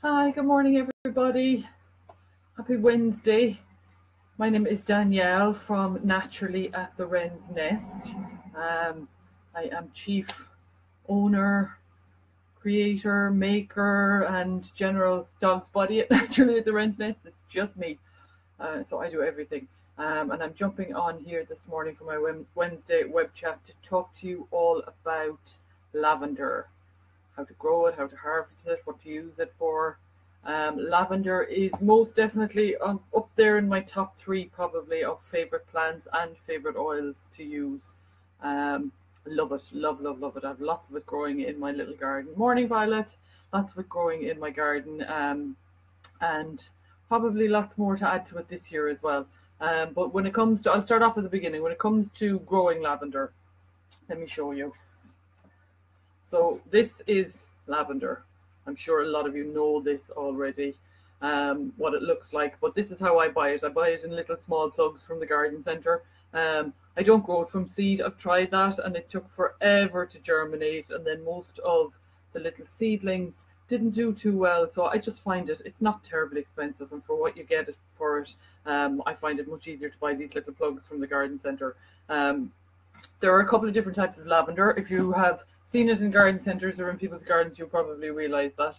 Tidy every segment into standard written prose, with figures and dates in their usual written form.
Hi, good morning, everybody. Happy Wednesday. My name is Danielle from Naturally at the Wren's Nest. I am chief owner, creator, maker, and general dog's body at Naturally at the Wren's Nest. It's just me. So I do everything. And I'm jumping on here this morning for my Wednesday web chat to talk to you all about lavender. How to grow it, how to harvest it, what to use it for. Lavender is most definitely up there in my top three probably of favorite plants and favorite oils to use. Love it, love it. I have lots of it growing in my little garden. Morning violet, lots of it growing in my garden, and probably lots more to add to it this year as well. But when it comes to, I'll start off at the beginning. When it comes to growing lavender, let me show you. So this is lavender. I'm sure a lot of you know this already, what it looks like, but this is how I buy it. I buy it in little small plugs from the garden centre. I don't grow it from seed. I've tried that and it took forever to germinate, and then most of the little seedlings didn't do too well. So I just find it's not terribly expensive, and for what you get for it, I find it much easier to buy these little plugs from the garden centre. There are a couple of different types of lavender. If you have seen it in garden centres or in people's gardens, you'll probably realise that.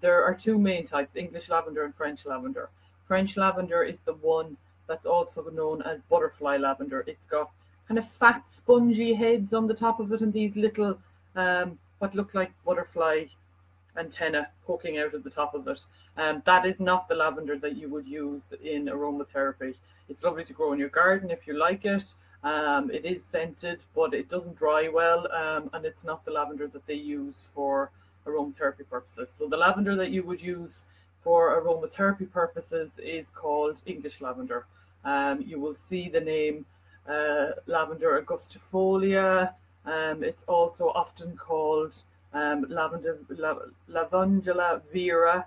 There are two main types, English lavender and French lavender. French lavender is the one that's also known as butterfly lavender. It's got kind of fat, spongy heads on the top of it and these little, what look like butterfly antenna poking out of the top of it. That is not the lavender that you would use in aromatherapy. It's lovely to grow in your garden if you like it. It is scented, but it doesn't dry well, and it's not the lavender that they use for aromatherapy purposes. So the lavender that you would use for aromatherapy purposes is called English lavender. You will see the name lavender augustifolia. It's also often called lavandula vera.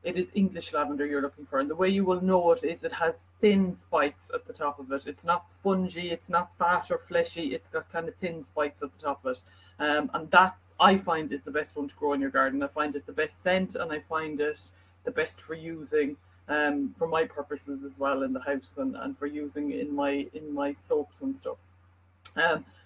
It is English lavender you're looking for, and the way you will know it is it has thin spikes at the top of it. It's not spongy, it's not fat or fleshy, it's got kind of thin spikes at the top of it. And that I find is the best one to grow in your garden. I find it the best scent, and I find it the best for using for my purposes as well in the house, and for using in my soaps and stuff.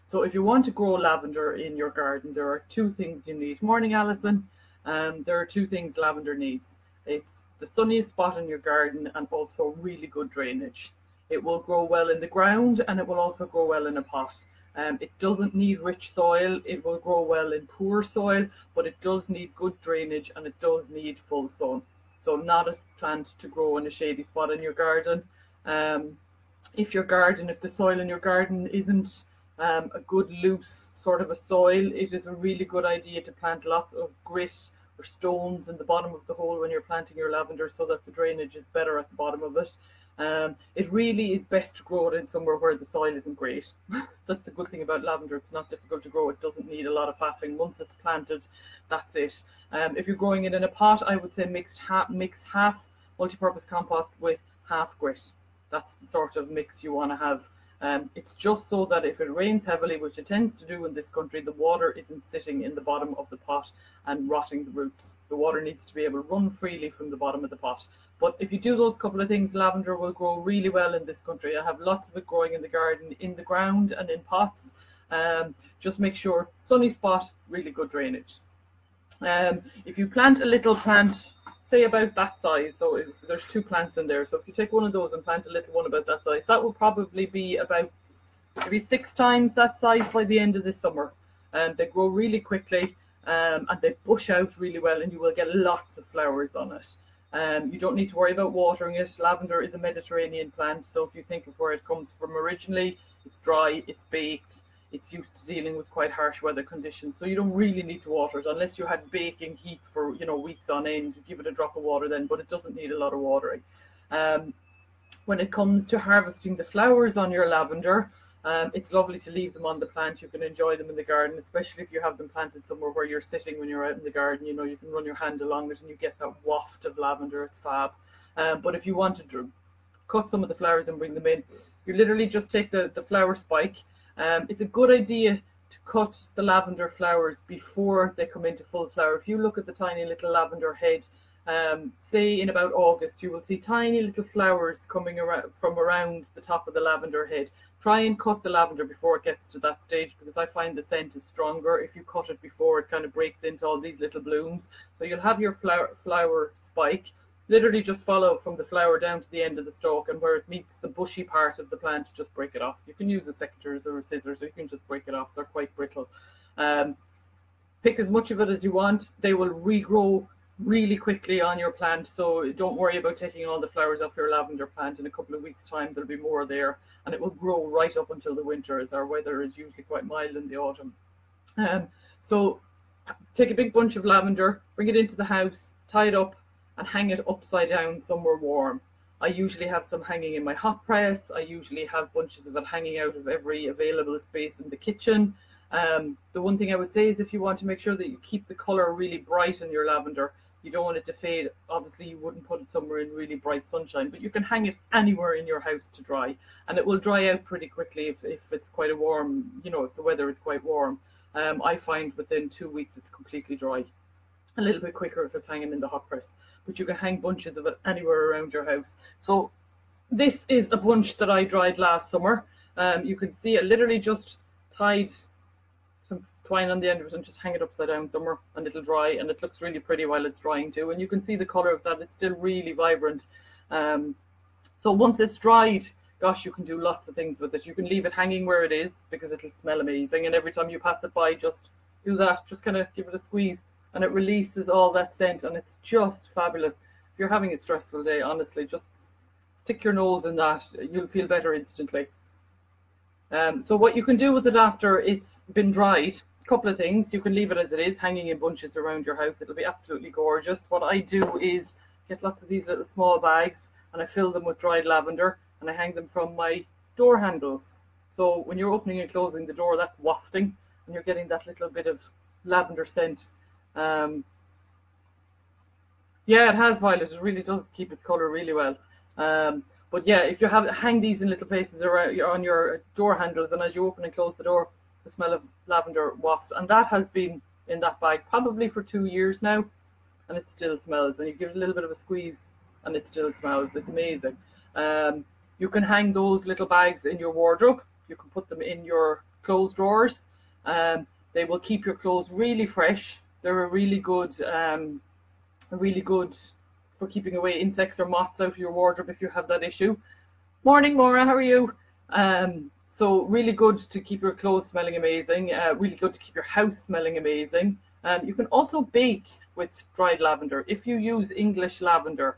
So if you want to grow lavender in your garden, there are two things you need. Morning, Alison. There are two things lavender needs. It's the sunniest spot in your garden and also really good drainage. It will grow well in the ground, and it will also grow well in a pot. It doesn't need rich soil. It will grow well in poor soil, but it does need good drainage, and it does need full sun. So not a plant to grow in a shady spot in your garden. If the soil in your garden isn't a good loose sort of a soil, it is a really good idea to plant lots of grit or stones in the bottom of the hole when you're planting your lavender, so that the drainage is better at the bottom of it. It really is best to grow it in somewhere where the soil isn't great. That's the good thing about lavender. It's not difficult to grow. It doesn't need a lot of faffing. Once it's planted, that's it. If you're growing it in a pot, I would say mix half multi-purpose compost with half grit. That's the sort of mix you want to have. It's just so that if it rains heavily, which it tends to do in this country, the water isn't sitting in the bottom of the pot and rotting the roots. The water needs to be able to run freely from the bottom of the pot. But if you do those couple of things, lavender will grow really well in this country. I have lots of it growing in the garden, in the ground and in pots. Just make sure, sunny spot, really good drainage. If you plant a little plant, say about that size, so there's two plants in there, so if you take one of those and plant a little one about that size, that will probably be about maybe 6 times that size by the end of this summer. They grow really quickly, and they bush out really well, and you will get lots of flowers on it. You don't need to worry about watering it. Lavender is a Mediterranean plant, so if you think of where it comes from originally, it's dry, it's baked, it's used to dealing with quite harsh weather conditions, so you don't really need to water it unless you had baking heat for weeks on end. Give it a drop of water then, but it doesn't need a lot of watering. When it comes to harvesting the flowers on your lavender, it's lovely to leave them on the plant. You can enjoy them in the garden, especially if you have them planted somewhere where you're sitting when you're out in the garden. You can run your hand along it and you get that waft of lavender. It's fab. But if you wanted to cut some of the flowers and bring them in, you literally just take the flower spike. It's a good idea to cut the lavender flowers before they come into full flower. If you look at the tiny little lavender head, say in about August, you will see tiny little flowers coming around from around the top of the lavender head. Try and cut the lavender before it gets to that stage, because I find the scent is stronger if you cut it before it kind of breaks into all these little blooms. So you'll have your flower spike. Literally just follow from the flower down to the end of the stalk, and where it meets the bushy part of the plant, just break it off. You can use a secateurs or a scissors, or you can just break it off. They're quite brittle. Pick as much of it as you want. They will regrow really quickly on your plant, so don't worry about taking all the flowers off your lavender plant. In a couple of weeks' time, there'll be more there, and it will grow right up until the winter, as our weather is usually quite mild in the autumn. So take a big bunch of lavender, bring it into the house, tie it up, and hang it upside down somewhere warm. I usually have some hanging in my hot press. I usually have bunches of it hanging out of every available space in the kitchen. The one thing I would say is, if you want to make sure that you keep the color really bright in your lavender, you don't want it to fade. Obviously, you wouldn't put it somewhere in really bright sunshine, but you can hang it anywhere in your house to dry, and it will dry out pretty quickly if it's quite a warm, if the weather is quite warm. I find within 2 weeks it's completely dry. A little bit quicker if it's hanging in the hot press, but you can hang bunches of it anywhere around your house. So this is a bunch that I dried last summer. You can see I literally just tied some twine on the end of it and just hang it upside down somewhere, and it'll dry, and it looks really pretty while it's drying too. And you can see the color of that, it's still really vibrant. So once it's dried, gosh, you can do lots of things with it. You can leave it hanging where it is because it'll smell amazing, and every time you pass it by, just do that, just kind of give it a squeeze, and it releases all that scent, and it's just fabulous. If you're having a stressful day, honestly, just stick your nose in that. You'll feel better instantly. So what you can do with it after it's been dried, a couple of things. You can leave it as it is, hanging in bunches around your house. It'll be absolutely gorgeous. What I do is get lots of these little small bags, and I fill them with dried lavender, and I hang them from my door handles. So when you're opening and closing the door, that's wafting, and you're getting that little bit of lavender scent. Yeah, it has violet. It really does keep its color really well. But yeah, if you hang these in little places around on your door handles, and as you open and close the door, the smell of lavender wafts. And that has been in that bag probably for 2 years now, and it still smells. And you give it a little bit of a squeeze, and it still smells. It's amazing. You can hang those little bags in your wardrobe. You can put them in your clothes drawers. They will keep your clothes really fresh. They're a really good for keeping away insects or moths out of your wardrobe if you have that issue. Morning, Maura, how are you? So really good to keep your clothes smelling amazing. Really good to keep your house smelling amazing. You can also bake with dried lavender. If you use English lavender,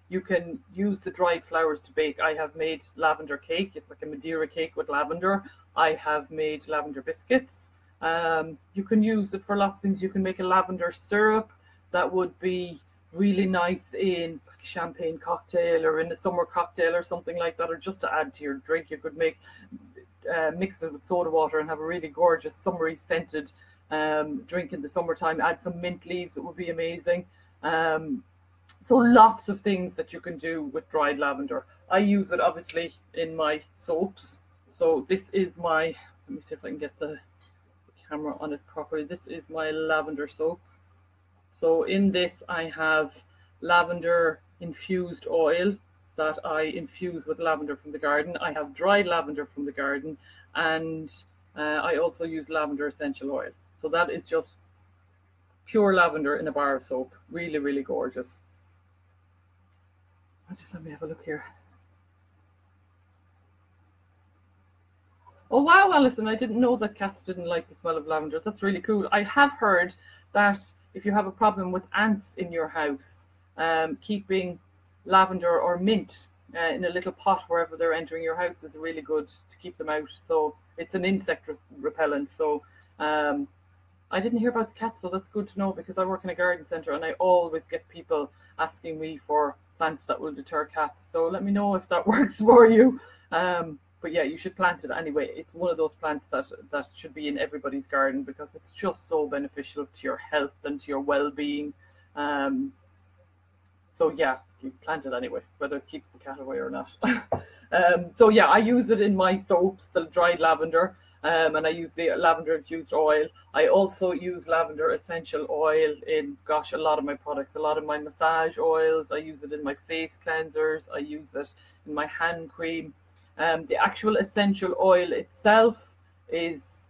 you can use the dried flowers to bake. I have made lavender cake. It's like a Madeira cake with lavender. I have made lavender biscuits. You can use it for lots of things. You can make a lavender syrup that would be really nice in like a champagne cocktail or in a summer cocktail or something like that, or just to add to your drink. You could make mix it with soda water and have a really gorgeous summery scented drink in the summertime. Add some mint leaves, it would be amazing. So lots of things that you can do with dried lavender. I use it obviously in my soaps. So this is my, let me see if I can get the camera on it properly. This is my lavender soap. So in this I have lavender infused oil that I infuse with lavender from the garden. I have dried lavender from the garden, and I also use lavender essential oil. So that is just pure lavender in a bar of soap. Really, really gorgeous. Just let me have a look here. Oh wow, Alison, I didn't know that cats didn't like the smell of lavender. That's really cool. I have heard that if you have a problem with ants in your house, keeping lavender or mint in a little pot wherever they're entering your house is really good to keep them out. So it's an insect repellent. So I didn't hear about the cats, so that's good to know, because I work in a garden centre and I always get people asking me for plants that will deter cats. So let me know if that works for you. But yeah, you should plant it anyway. It's one of those plants that should be in everybody's garden, because it's just so beneficial to your health and to your well-being. So yeah, you plant it anyway, whether it keeps the cat away or not. So yeah, I use it in my soaps, the dried lavender. and I use the lavender infused oil. I also use lavender essential oil in, gosh, a lot of my products, a lot of my massage oils. I use it in my face cleansers. I use it in my hand cream. The actual essential oil itself is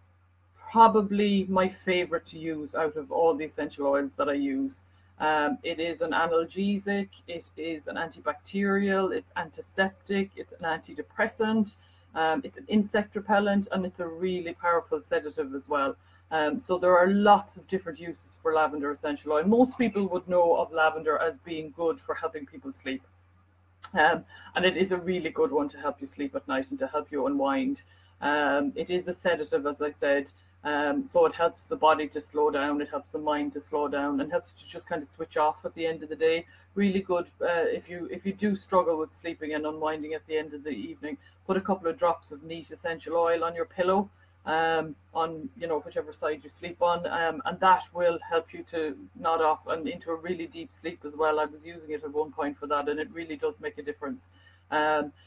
probably my favorite to use out of all the essential oils that I use. It is an analgesic, it is an antibacterial, it's antiseptic, it's an antidepressant, it's an insect repellent, and it's a really powerful sedative as well. So there are lots of different uses for lavender essential oil. Most people would know of lavender as being good for helping people sleep. And it is a really good one to help you sleep at night and to help you unwind. It is a sedative, as I said, so it helps the body to slow down, it helps the mind to slow down, and helps you to just kind of switch off at the end of the day. Really good if you do struggle with sleeping and unwinding at the end of the evening. Put a couple of drops of neat essential oil on your pillow, on whichever side you sleep on, and that will help you to nod off and into a really deep sleep as well. I was using it at one point for that, and it really does make a difference.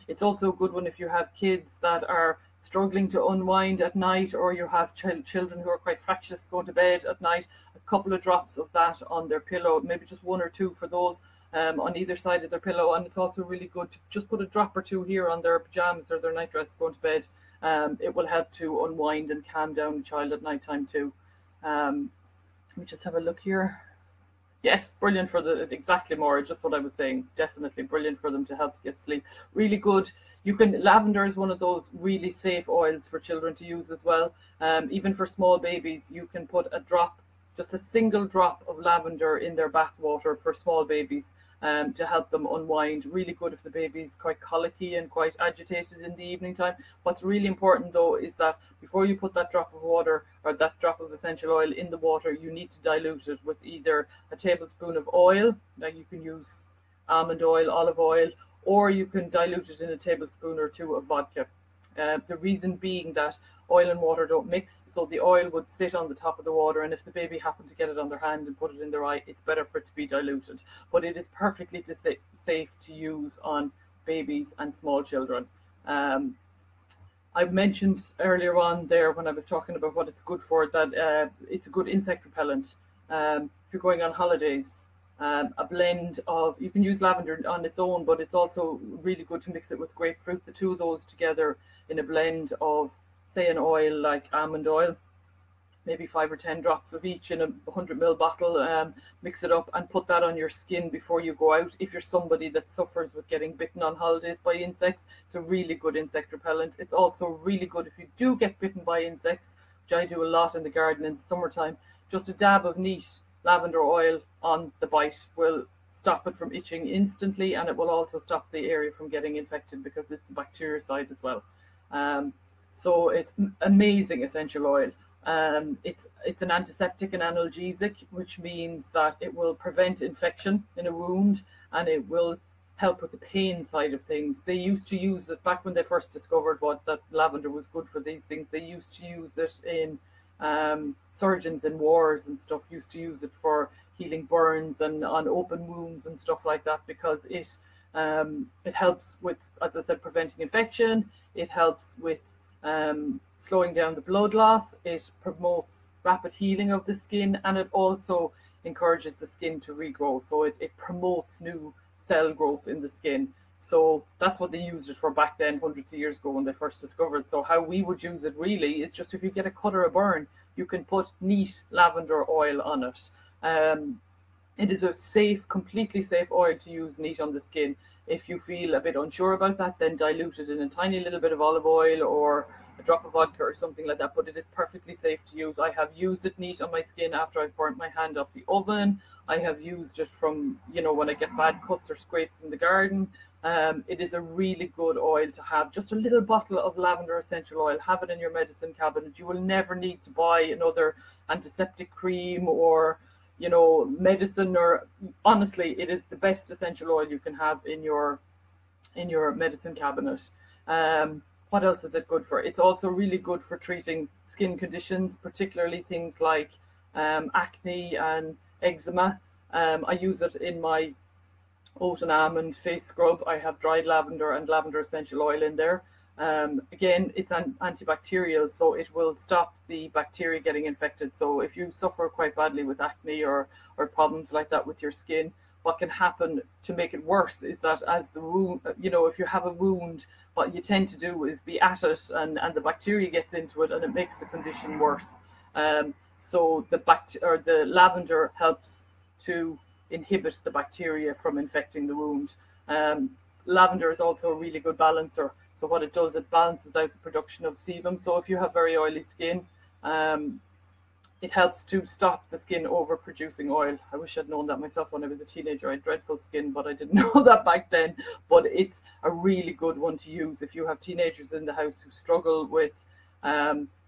It's also a good one if you have kids that are struggling to unwind at night, or you have children who are quite fractious going to bed at night. A couple of drops of that on their pillow, maybe just one or two for those, on either side of their pillow. And it's also really good to just put a drop or two here on their pajamas or their nightdress going to bed. It will help to unwind and calm down the child at night time too. Let me just have a look here. Yes, brilliant for exactly more, just what I was saying. Definitely brilliant for them to help to get sleep. Really good. Lavender is one of those really safe oils for children to use as well. Even for small babies, you can put a drop, just a single drop of lavender in their bath water for small babies, to help them unwind. Really good if the baby's quite colicky and quite agitated in the evening time. What's really important though is that before you put that drop of water or that drop of essential oil in the water, you need to dilute it with either a tablespoon of oil, like you can use almond oil, olive oil, or you can dilute it in a tablespoon or two of vodka. The reason being that oil and water don't mix, so the oil would sit on the top of the water, and if the baby happened to get it on their hand and put it in their eye, it's better for it to be diluted. But it is perfectly safe to use on babies and small children. I mentioned earlier on there when I was talking about what it's good for, that it's a good insect repellent. If you're going on holidays, a blend of, you can use lavender on its own, but it's also really good to mix it with grapefruit. The two of those together in a blend of, say, an oil like almond oil, maybe 5 or 10 drops of each in a 100ml bottle. Mix it up and put that on your skin before you go out. If you're somebody that suffers with getting bitten on holidays by insects, it's a really good insect repellent. It's also really good if you do get bitten by insects, which I do a lot in the garden in the summertime. Just a dab of neat lavender oil on the bite will stop it from itching instantly, and it will also stop the area from getting infected because it's a bactericide as well. So it's amazing essential oil. It's an antiseptic and analgesic, which means that it will prevent infection in a wound, and it will help with the pain side of things. They used to use it back when they first discovered that lavender was good for these things. They used to use it in surgeons in wars and stuff used to use it for healing burns and on open wounds and stuff like that, because it helps with, as I said, preventing infection. It helps with slowing down the blood loss. It promotes rapid healing of the skin, and it also encourages the skin to regrow. So it promotes new cell growth in the skin. So that's what they used it for back then, hundreds of years ago when they first discovered. So how we would use it really is just if you get a cut or a burn, you can put neat lavender oil on it. It is a safe, completely safe oil to use neat on the skin. If you feel a bit unsure about that, then dilute it in a tiny little bit of olive oil or a drop of vodka or something like that. But it is perfectly safe to use. I have used it neat on my skin after I've burnt my hand off the oven. I have used it from, when I get bad cuts or scrapes in the garden. It is a really good oil to have. Just a little bottle of lavender essential oil. Have it in your medicine cabinet. You will never need to buy another antiseptic cream or medicine, or honestly, it is the best essential oil you can have in your medicine cabinet. What else is it good for? It's also really good for treating skin conditions, particularly things like acne and eczema. I use it in my oat and almond face scrub. I have dried lavender and lavender essential oil in there. Again, it's antibacterial, so it will stop the bacteria getting infected. So if you suffer quite badly with acne or problems like that with your skin, what can happen to make it worse is that as the wound, if you have a wound, what you tend to do is be at it, and the bacteria gets into it, and it makes the condition worse. So the lavender helps to inhibit the bacteria from infecting the wound. Lavender is also a really good balancer. So what it does, it balances out the production of sebum. So if you have very oily skin, it helps to stop the skin overproducing oil. I wish I'd known that myself when I was a teenager. I had dreadful skin, but I didn't know that back then. But it's a really good one to use if you have teenagers in the house who struggle with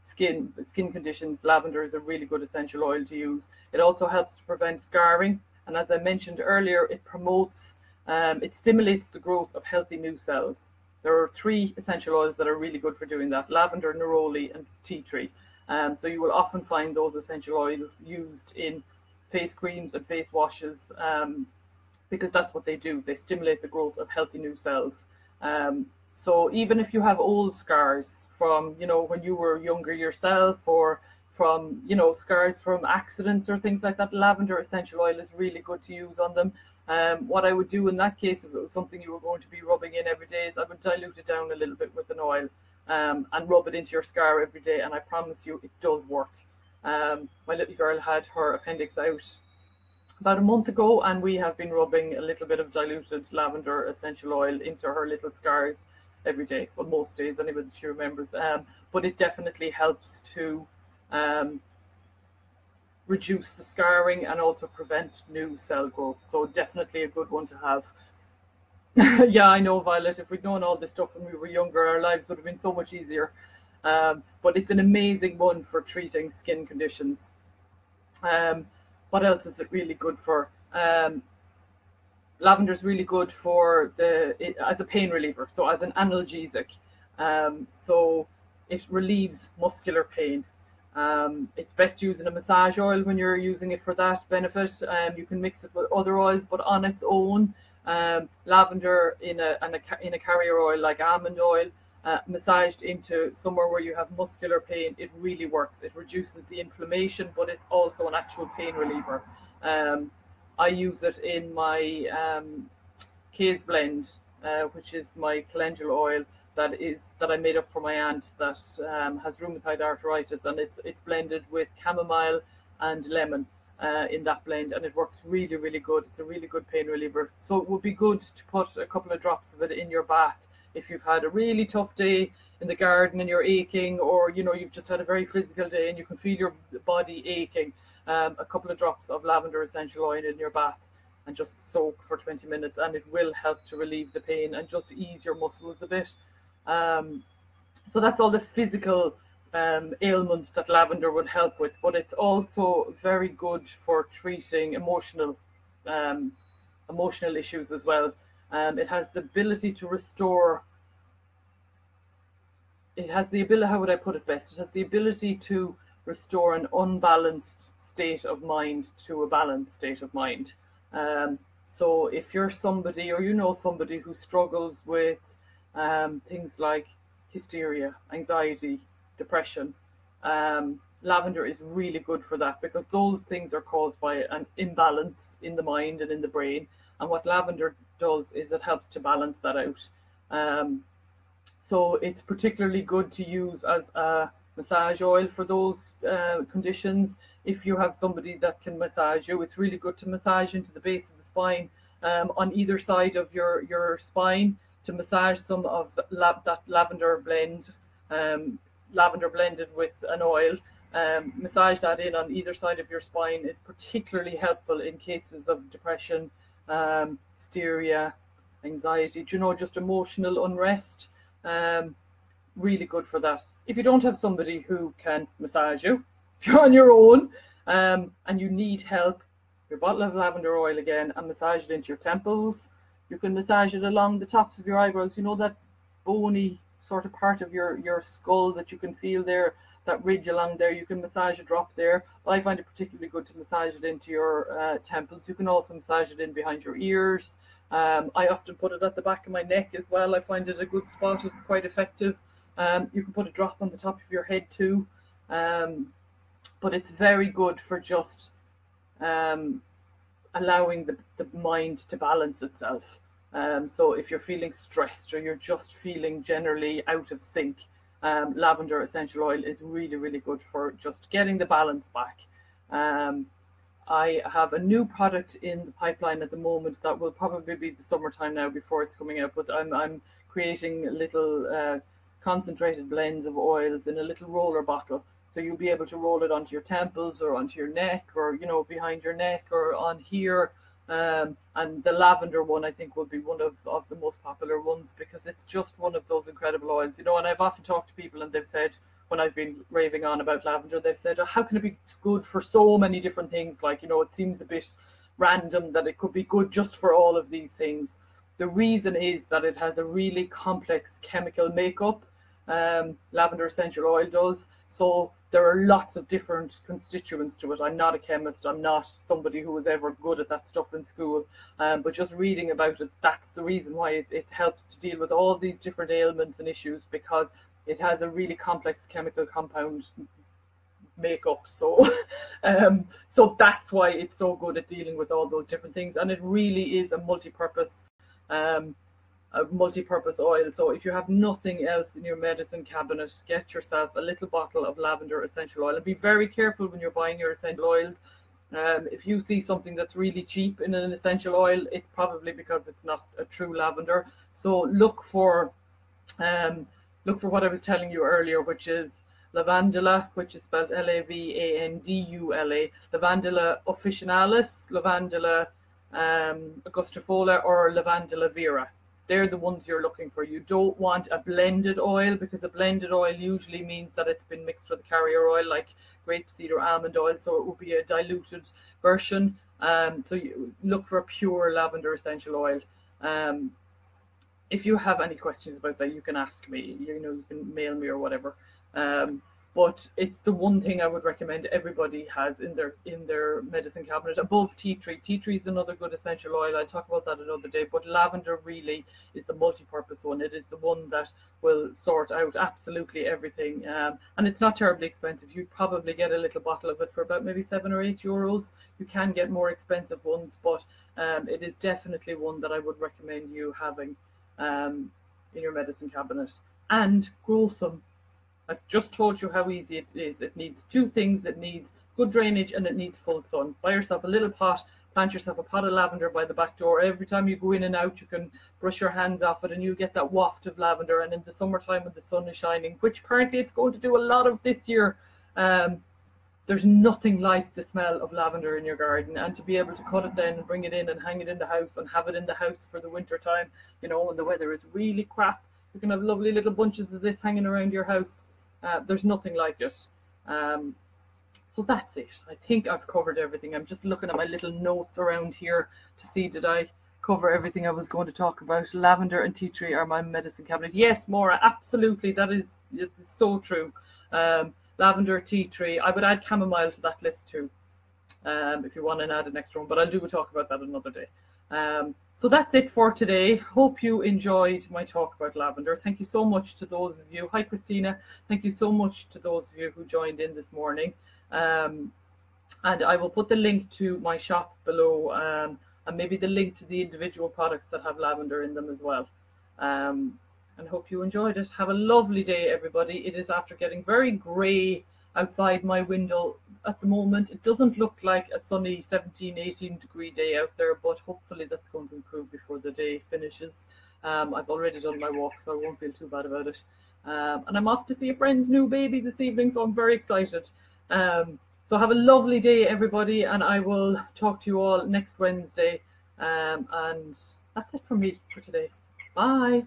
skin conditions. Lavender is a really good essential oil to use. It also helps to prevent scarring, and as I mentioned earlier, it stimulates the growth of healthy new cells. There are 3 essential oils that are really good for doing that: lavender, neroli, and tea tree. So you will often find those essential oils used in face creams and face washes, because that's what they do. They stimulate the growth of healthy new cells. So even if you have old scars from, when you were younger yourself, or from, scars from accidents or things like that, lavender essential oil is really good to use on them. What I would do in that case, if it was something you were going to be rubbing in every day, is I would dilute it down a little bit with an oil, and rub it into your scar every day, and I promise you it does work. My little girl had her appendix out about a month ago, and we have been rubbing a little bit of diluted lavender essential oil into her little scars every day. Well, most days anyway that she remembers. But it definitely helps to reduce the scarring and also prevent new cell growth. So definitely a good one to have. Yeah, I know, Violet, if we'd known all this stuff when we were younger, our lives would have been so much easier. But it's an amazing one for treating skin conditions. What else is it really good for? Lavender is really good for as a pain reliever, so as an analgesic. So it relieves muscular pain. It's best used in a massage oil when you're using it for that benefit. You can mix it with other oils, but on its own, lavender in a carrier oil like almond oil, massaged into somewhere where you have muscular pain, it really works. It reduces the inflammation, but it's also an actual pain reliever. I use it in my K's blend, which is my calendula oil that I made up for my aunt that has rheumatoid arthritis, and it's blended with chamomile and lemon in that blend, and it works really, really good. It's a really good pain reliever. So it would be good to put a couple of drops of it in your bath if you've had a really tough day in the garden and you're aching, or you've just had a very physical day and you can feel your body aching. A couple of drops of lavender essential oil in your bath and just soak for 20 minutes, and it will help to relieve the pain and just ease your muscles a bit. So that's all the physical ailments that lavender would help with, but it's also very good for treating emotional issues as well. It has the ability to restore. It has the ability, how would I put it best? It has the ability to restore an unbalanced state of mind to a balanced state of mind. So if you're somebody, or somebody who struggles with things like hysteria, anxiety, depression, lavender is really good for that, because those things are caused by an imbalance in the mind and in the brain. And what lavender does is it helps to balance that out. So it's particularly good to use as a massage oil for those conditions. If you have somebody that can massage you, it's really good to massage into the base of the spine, on either side of your spine, to massage some of that lavender blend, lavender blended with an oil. Massage that in on either side of your spine is particularly helpful in cases of depression, hysteria, anxiety, just emotional unrest. Really good for that. If you don't have somebody who can massage you, if you're on your own, and you need help, your bottle of lavender oil again, and massage it into your temples. You can massage it along the tops of your eyebrows, that bony sort of part of your skull that you can feel there, that ridge along there. You can massage a drop there, but I find it particularly good to massage it into your temples. You can also massage it in behind your ears, I often put it at the back of my neck as well. I find it a good spot. It's quite effective. You can put a drop on the top of your head too. But it's very good for just allowing the mind to balance itself. So if you're feeling stressed or you're just feeling generally out of sync, lavender essential oil is really, really good for just getting the balance back. I have a new product in the pipeline at the moment that will probably be the summertime now before it's coming out, but I'm creating little concentrated blends of oils in a little roller bottle. So you'll be able to roll it onto your temples or onto your neck, or, you know, behind your neck or on here. And the lavender one, I think, will be one of the most popular ones, because it's just one of those incredible oils, you know. And I've often talked to people and they've said, when I've been raving on about lavender, they've said, oh, how can it be good for so many different things? Like, you know, it seems a bit random that it could be good just for all of these things. The reason is that it has a really complex chemical makeup. Lavender essential oil does. So there are lots of different constituents to it. I'm not a chemist. I'm not somebody who was ever good at that stuff in school. But just reading about it, that's the reason why it helps to deal with all these different ailments and issues, because it has a really complex chemical compound makeup. So so that's why it's so good at dealing with all those different things. And it really is a multi-purpose oil. So if you have nothing else in your medicine cabinet, get yourself a little bottle of lavender essential oil, and be very careful when you're buying your essential oils. If you see something that's really cheap in an essential oil, it's probably because it's not a true lavender. So look for what I was telling you earlier, which is lavandula, which is spelled Lavandula, Lavandula officinalis, Lavandula augustifolia, or Lavandula vera. They're the ones you're looking for. You don't want a blended oil, because a blended oil usually means that it's been mixed with a carrier oil like grapeseed or almond oil, so it will be a diluted version. So you look for a pure lavender essential oil. If you have any questions about that, you can ask me. You know, you can mail me or whatever. But it's the one thing I would recommend everybody has in their medicine cabinet above tea tree. Tea tree is another good essential oil. I'll talk about that another day. But lavender really is the multi-purpose one. It is the one that will sort out absolutely everything. And it's not terribly expensive. You'd probably get a little bottle of it for about maybe €7 or €8. You can get more expensive ones, but it is definitely one that I would recommend you having in your medicine cabinet. And grow some. I've just told you how easy it is. It needs two things. It needs good drainage and it needs full sun. Buy yourself a little pot, plant yourself a pot of lavender by the back door. Every time you go in and out, you can brush your hands off it and you get that waft of lavender. And in the summertime when the sun is shining, which apparently it's going to do a lot of this year, there's nothing like the smell of lavender in your garden. And to be able to cut it then and bring it in and hang it in the house and have it in the house for the winter time, you know, when the weather is really crap, you can have lovely little bunches of this hanging around your house. There's nothing like it. So that's it. I think I've covered everything. I'm just looking at my little notes around here to see, did I cover everything I was going to talk about? Lavender and tea tree are my medicine cabinet. Yes, Maura, absolutely. That is so true. Lavender, tea tree. I would add chamomile to that list too, if you want to add an extra one, but I'll talk about that another day. So that's it for today. Hope you enjoyed my talk about lavender. Thank you so much to those of you. Hi, Christina. Thank you so much to those of you who joined in this morning. And I will put the link to my shop below, and maybe the link to the individual products that have lavender in them as well. And hope you enjoyed it. Have a lovely day, everybody. It is after getting very grey outside my window at the moment. It doesn't look like a sunny 17-18 degree day out there, but hopefully that's going to improve before the day finishes. I've already done my walk, so I won't feel too bad about it. And I'm off to see a friend's new baby this evening, so I'm very excited. So have a lovely day, everybody, and I will talk to you all next Wednesday. And that's it from me for today. Bye.